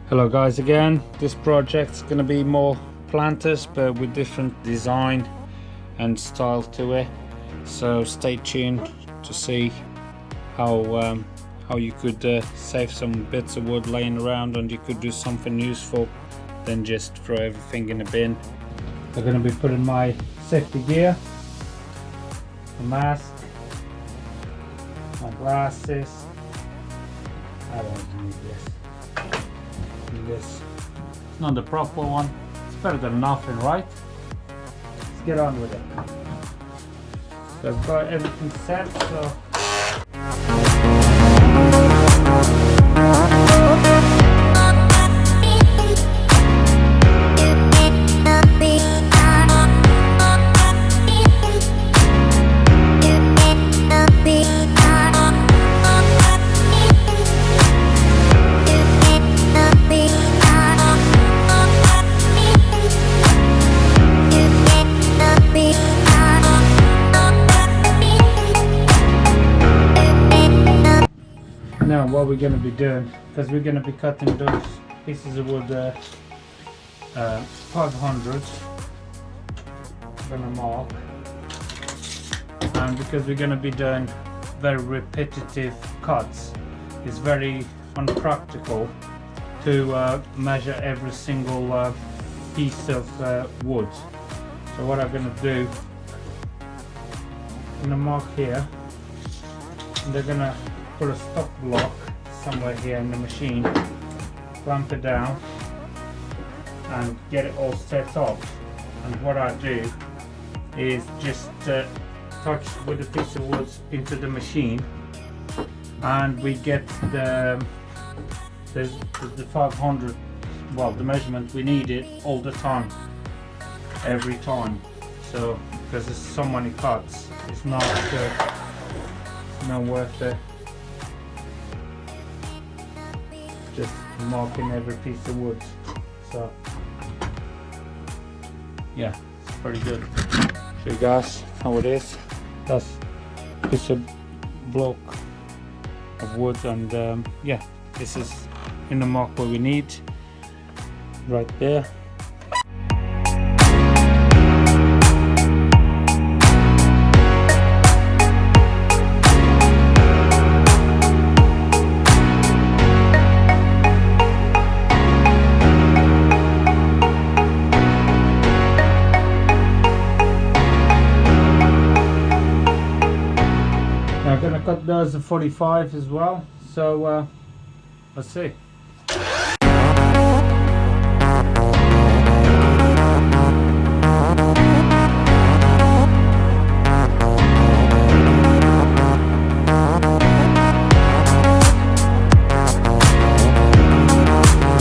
Hello guys again. This project's gonna be more planters but with different design and style to it, so stay tuned to see how you could save some bits of wood laying around, and you could do something useful than just throw everything in a bin. I'm gonna be putting my safety gear, a mask, my glasses. I don't need this. This it's not the proper one. It's better than nothing, right? Let's get on with it. So I've got everything set, so now what we're going to be doing, because we're going to be cutting those pieces of wood 500. I'm going to mark, and because we're going to be doing very repetitive cuts, it's very unpractical to measure every single piece of wood. So what I'm going to do, I'm going to mark here, and they're going to put a stop block somewhere here in the machine, clamp it down and get it all set up. And what I do is just touch with a piece of wood into the machine, and we get the 500, well, the measurement we need it all the time, every time. So because there's so many cuts, it's not worth it. Just marking every piece of wood. So yeah, it's pretty good. Show you guys how it is. That's a piece of block of wood, and yeah, this is in the mark where we need, right there. I'm gonna cut those at 45 as well, so let's see.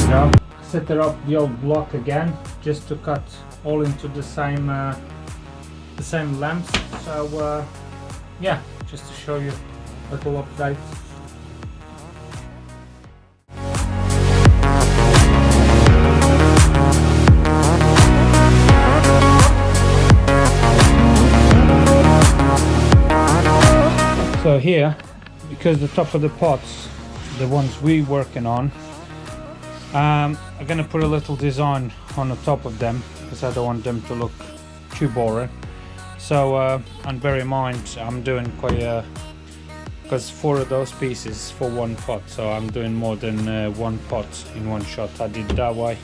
Now set it up the old block again, just to cut all into the same length. So yeah, just to show you a little update. So here, because the top of the pots, the ones we're working on, I'm gonna put a little design on the top of them, because I don't want them to look too boring. So and bear in mind, I'm doing quite because 4 of those pieces for one pot, so I'm doing more than one pot in one shot. I did that way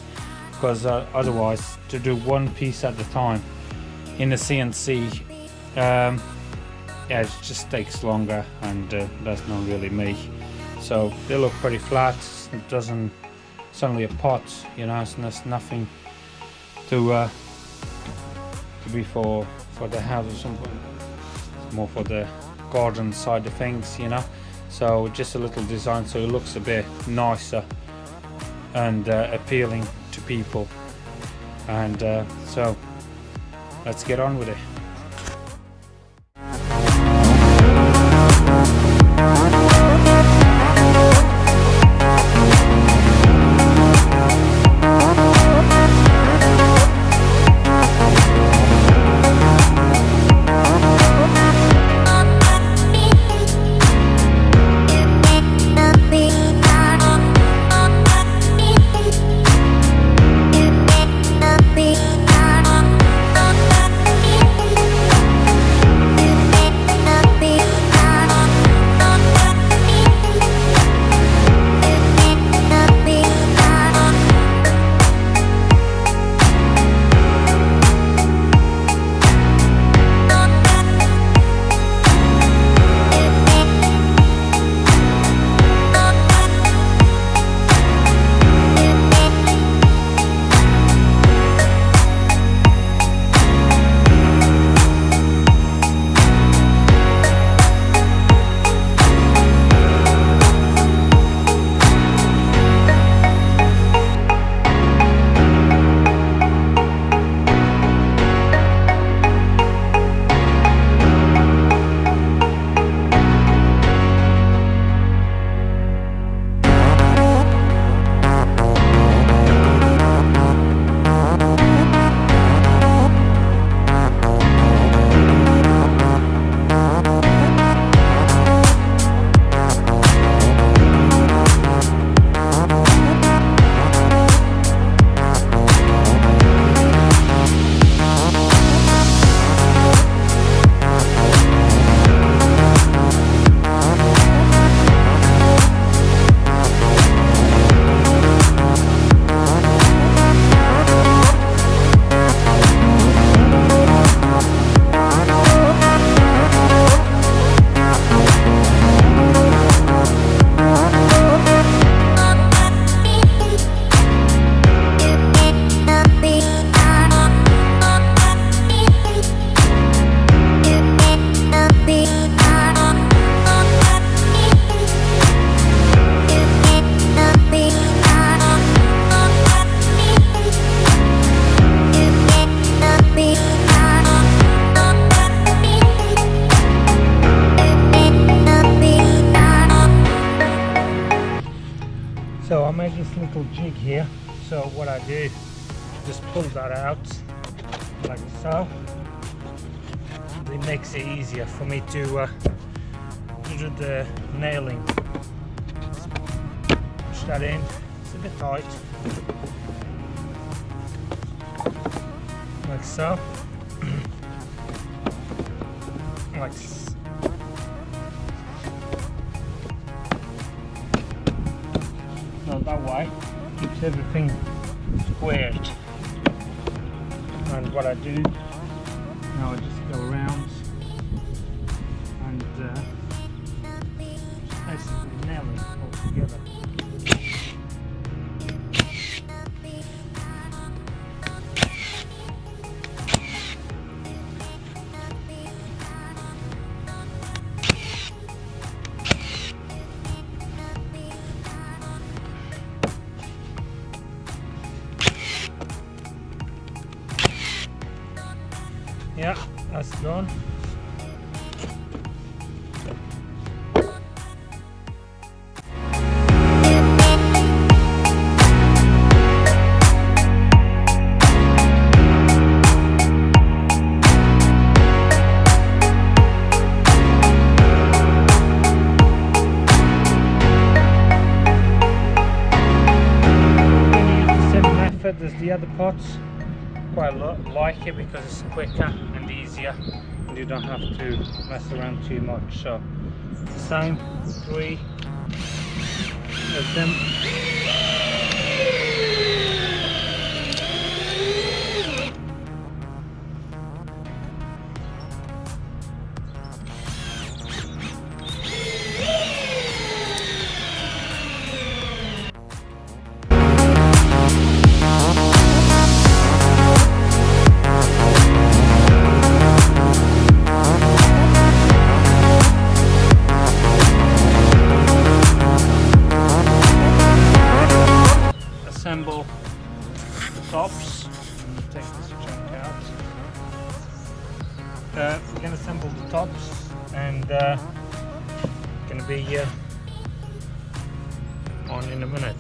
because otherwise, to do one piece at a time in a CNC, yeah, it just takes longer, and that's not really me. So they look pretty flat. It doesn't. It's only a pot, you know. So there's nothing to be for the house or something. It's more for the garden side of things, you know. So just a little design so it looks a bit nicer and appealing to people. And so let's get on with it. So I made this little jig here. So what I do, just pull that out like so. It makes it easier for me to do the nailing. Push that in. It's a bit tight, like so. Like so, that way keeps everything squared. And what I do now, I just go around and basically nail it all together. Yeah, that's done. As the other pots, quite a lot like it because it's quicker and easier and you don't have to mess around too much. So same 3 of them. Assemble the tops. Take this chunk out. We're going to assemble the tops and going to be on in a minute.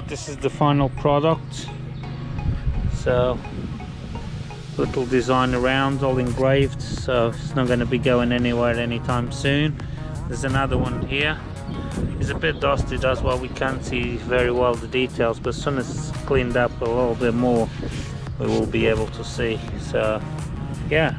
This is the final product. So little design around, all engraved, so it's not going to be going anywhere anytime soon. There's another one here. It's a bit dusty, that's why we can't see very well the details, but as soon as it's cleaned up a little bit more we will be able to see. So yeah,